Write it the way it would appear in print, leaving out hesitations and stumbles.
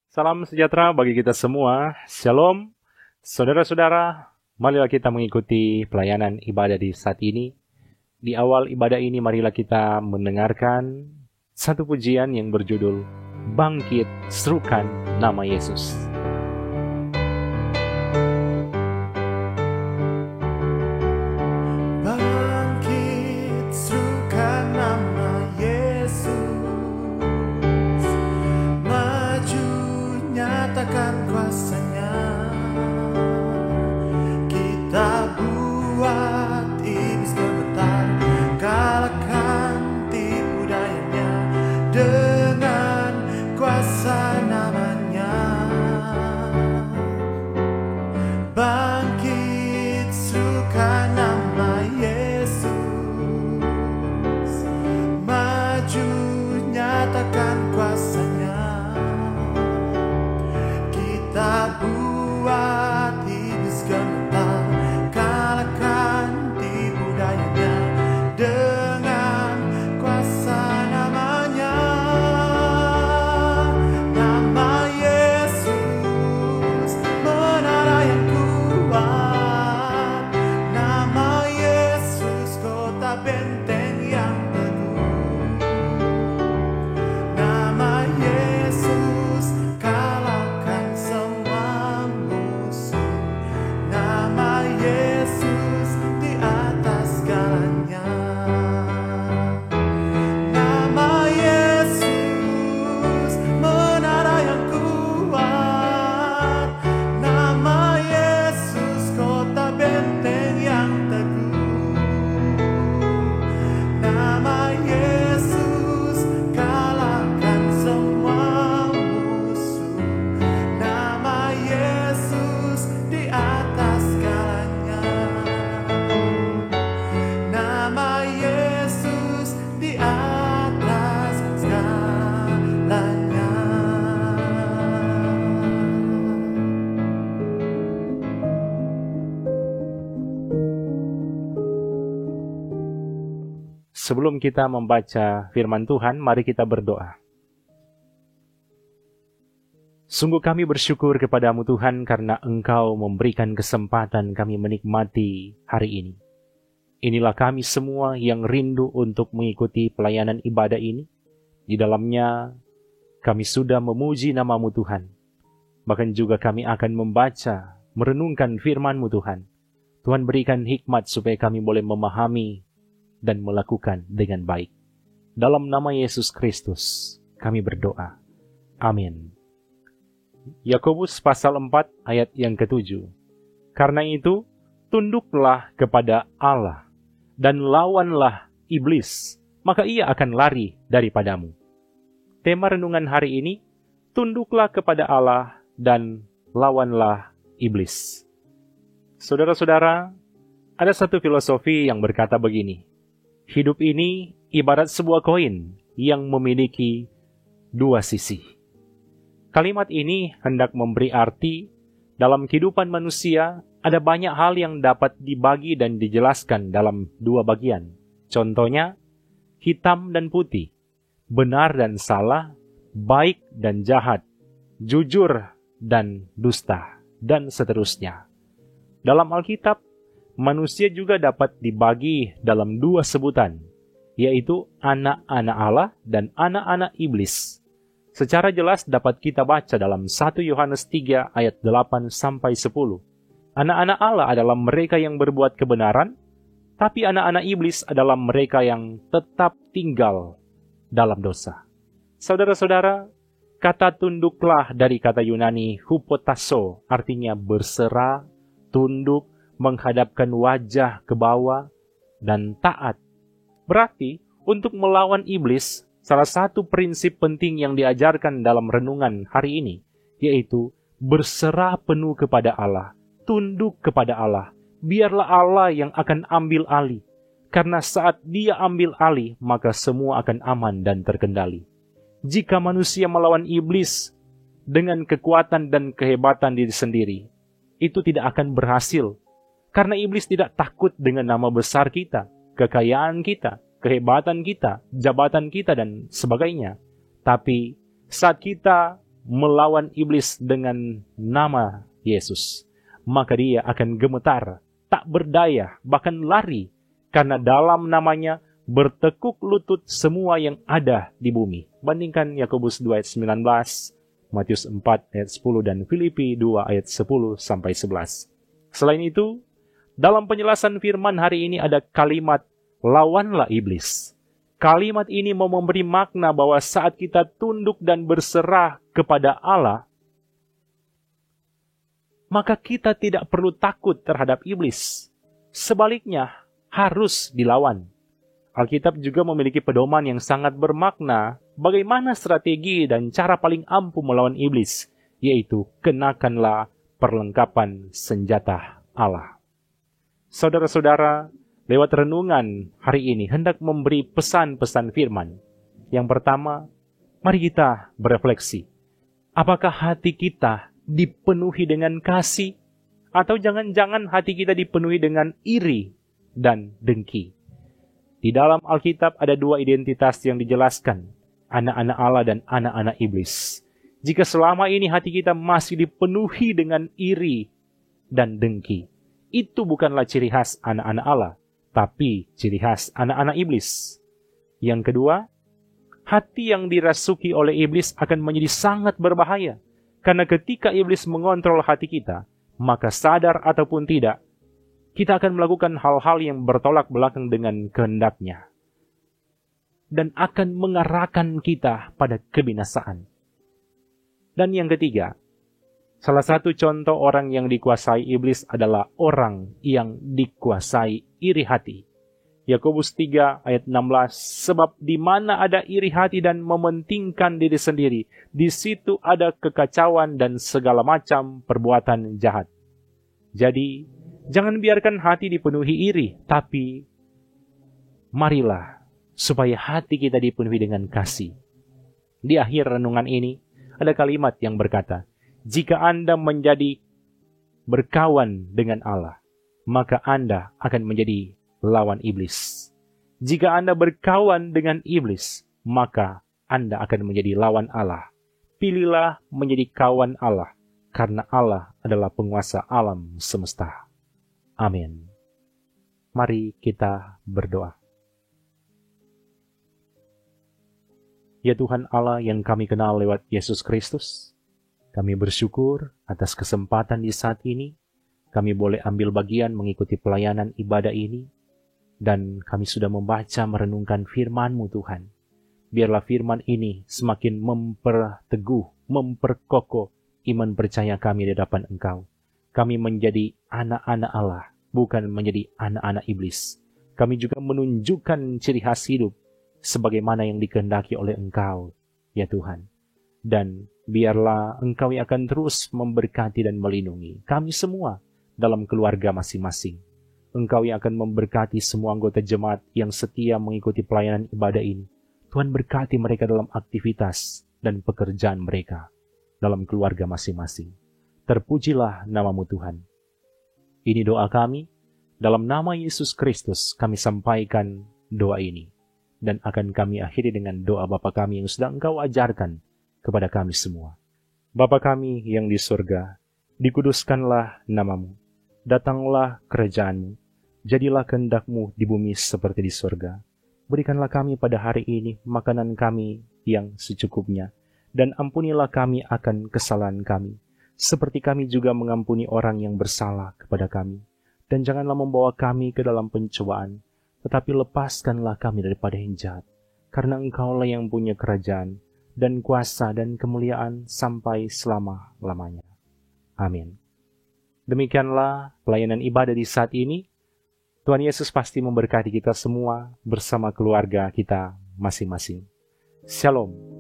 Salam sejahtera bagi kita semua. Shalom. Saudara-saudara, marilah kita mengikuti pelayanan ibadah di saat ini. Di awal ibadah ini marilah kita mendengarkan satu pujian yang berjudul Bangkit Serukan Nama Yesus. Bangkit serukan nama Yesus, maju nyatakan kuasa-Nya. Kita buat iblis gemetar, kalahkan tipu dayanya dengan kuasa namanya. Bangkit serukan nama Yesus, maju nyatakan kuasa-Nya. Kita buat iblis gemetar, kalahkan tipu dayanya dengan kuasa namanya. Nama Yesus menara yang kuat, nama Yesus kota benteng yang teguh, nama Yesus kalahkan semua musuh, nama Yesus di atas segalanya. Nama Yesus menara yang kuat, nama Yesus kota benteng yang teguh, nama Yesus kalahkan semua musuh, nama Yesus di atas segalanya, nama Yesus di atas segalanya. Sebelum kita membaca firman Tuhan, mari kita berdoa. Sungguh kami bersyukur kepadamu Tuhan karena Engkau memberikan kesempatan kami menikmati hari ini. Inilah kami semua yang rindu untuk mengikuti pelayanan ibadah ini. Di dalamnya kami sudah memuji nama-Mu Tuhan. Bahkan juga kami akan membaca, merenungkan firman-Mu Tuhan. Tuhan berikan hikmat supaya kami boleh memahami dan melakukan dengan baik. Dalam nama Yesus Kristus kami berdoa. Amin. Yakobus pasal 4 ayat yang ke-7. Karena itu, tunduklah kepada Allah dan lawanlah iblis, maka ia akan lari daripadamu. Tema renungan hari ini, tunduklah kepada Allah dan lawanlah iblis. Saudara-saudara, ada satu filosofi yang berkata begini, hidup ini ibarat sebuah koin yang memiliki dua sisi. Kalimat ini hendak memberi arti dalam kehidupan manusia ada banyak hal yang dapat dibagi dan dijelaskan dalam dua bagian. Contohnya, hitam dan putih, benar dan salah, baik dan jahat, jujur dan dusta, dan seterusnya. Dalam Alkitab, manusia juga dapat dibagi dalam dua sebutan, yaitu anak-anak Allah dan anak-anak iblis. Secara jelas dapat kita baca dalam 1 Yohanes 3 ayat 8-10. Anak-anak Allah adalah mereka yang berbuat kebenaran, tapi anak-anak iblis adalah mereka yang tetap tinggal dalam dosa. Saudara-saudara, kata tunduklah dari kata Yunani hupotasso, artinya berserah, tunduk, menghadapkan wajah ke bawah, dan taat. Berarti, untuk melawan iblis, salah satu prinsip penting yang diajarkan dalam renungan hari ini, yaitu berserah penuh kepada Allah, tunduk kepada Allah. Biarlah Allah yang akan ambil alih. Karena saat Dia ambil alih, maka semua akan aman dan terkendali. Jika manusia melawan iblis dengan kekuatan dan kehebatan diri sendiri, itu tidak akan berhasil. Karena iblis tidak takut dengan nama besar kita, kekayaan kita, kehebatan kita, jabatan kita, dan sebagainya. Tapi saat kita melawan iblis dengan nama Yesus, maka dia akan gemetar, tak berdaya, bahkan lari, karena dalam namanya bertekuk lutut semua yang ada di bumi. Bandingkan Yakobus 2 ayat 19, Matius 4 ayat 10, dan Filipi 2 ayat 10 sampai 11. Selain itu, dalam penjelasan firman hari ini ada kalimat lawanlah iblis. Kalimat ini mau memberi makna bahwa saat kita tunduk dan berserah kepada Allah, maka kita tidak perlu takut terhadap iblis. Sebaliknya, harus dilawan. Alkitab juga memiliki pedoman yang sangat bermakna bagaimana strategi dan cara paling ampuh melawan iblis, yaitu kenakanlah perlengkapan senjata Allah. Saudara-saudara, lewat renungan hari ini hendak memberi pesan-pesan firman. Yang pertama, mari kita berefleksi. Apakah hati kita dipenuhi dengan kasih? Atau jangan-jangan hati kita dipenuhi dengan iri dan dengki? Di dalam Alkitab ada dua identitas yang dijelaskan, anak-anak Allah dan anak-anak iblis. Jika selama ini hati kita masih dipenuhi dengan iri dan dengki, itu bukanlah ciri khas anak-anak Allah, tapi ciri khas anak-anak iblis. Yang kedua, hati yang dirasuki oleh iblis akan menjadi sangat berbahaya. Karena ketika iblis mengontrol hati kita, maka sadar ataupun tidak, kita akan melakukan hal-hal yang bertolak belakang dengan kehendaknya. Dan akan mengarahkan kita pada kebinasaan. Dan yang ketiga, salah satu contoh orang yang dikuasai iblis adalah orang yang dikuasai iri hati. Yakobus 3 ayat 16, sebab di mana ada iri hati dan mementingkan diri sendiri, di situ ada kekacauan dan segala macam perbuatan jahat. Jadi, jangan biarkan hati dipenuhi iri, tapi marilah supaya hati kita dipenuhi dengan kasih. Di akhir renungan ini, ada kalimat yang berkata, jika Anda menjadi berkawan dengan Allah, maka Anda akan menjadi lawan iblis. Jika Anda berkawan dengan iblis, maka Anda akan menjadi lawan Allah. Pilihlah menjadi kawan Allah, karena Allah adalah penguasa alam semesta. Amin. Mari kita berdoa. Ya Tuhan Allah yang kami kenal lewat Yesus Kristus, kami bersyukur atas kesempatan di saat ini. Kami boleh ambil bagian mengikuti pelayanan ibadah ini. Dan kami sudah membaca merenungkan firman-Mu Tuhan. Biarlah firman ini semakin memperteguh, memperkokoh iman percaya kami di hadapan Engkau. Kami menjadi anak-anak Allah, bukan menjadi anak-anak iblis. Kami juga menunjukkan ciri khas hidup sebagaimana yang dikehendaki oleh Engkau, ya Tuhan. Dan biarlah Engkau yang akan terus memberkati dan melindungi kami semua dalam keluarga masing-masing. Engkau yang akan memberkati semua anggota jemaat yang setia mengikuti pelayanan ibadah ini. Tuhan berkati mereka dalam aktivitas dan pekerjaan mereka dalam keluarga masing-masing. Terpujilah nama-Mu Tuhan. Ini doa kami, dalam nama Yesus Kristus kami sampaikan doa ini. Dan akan kami akhiri dengan doa Bapa kami yang sudah Engkau ajarkan kepada kami semua. Bapa kami yang di surga, dikuduskanlah nama-Mu. Datanglah kerajaan-Mu, jadilah kehendak-Mu di bumi seperti di surga. Berikanlah kami pada hari ini makanan kami yang secukupnya, dan ampunilah kami akan kesalahan kami, seperti kami juga mengampuni orang yang bersalah kepada kami. Dan janganlah membawa kami ke dalam pencobaan, tetapi lepaskanlah kami daripada yang jahat, karena Engkaulah yang punya kerajaan, dan kuasa dan kemuliaan sampai selama-lamanya. Amin. Demikianlah pelayanan ibadah di saat ini. Tuhan Yesus pasti memberkati kita semua bersama keluarga kita masing-masing. Shalom.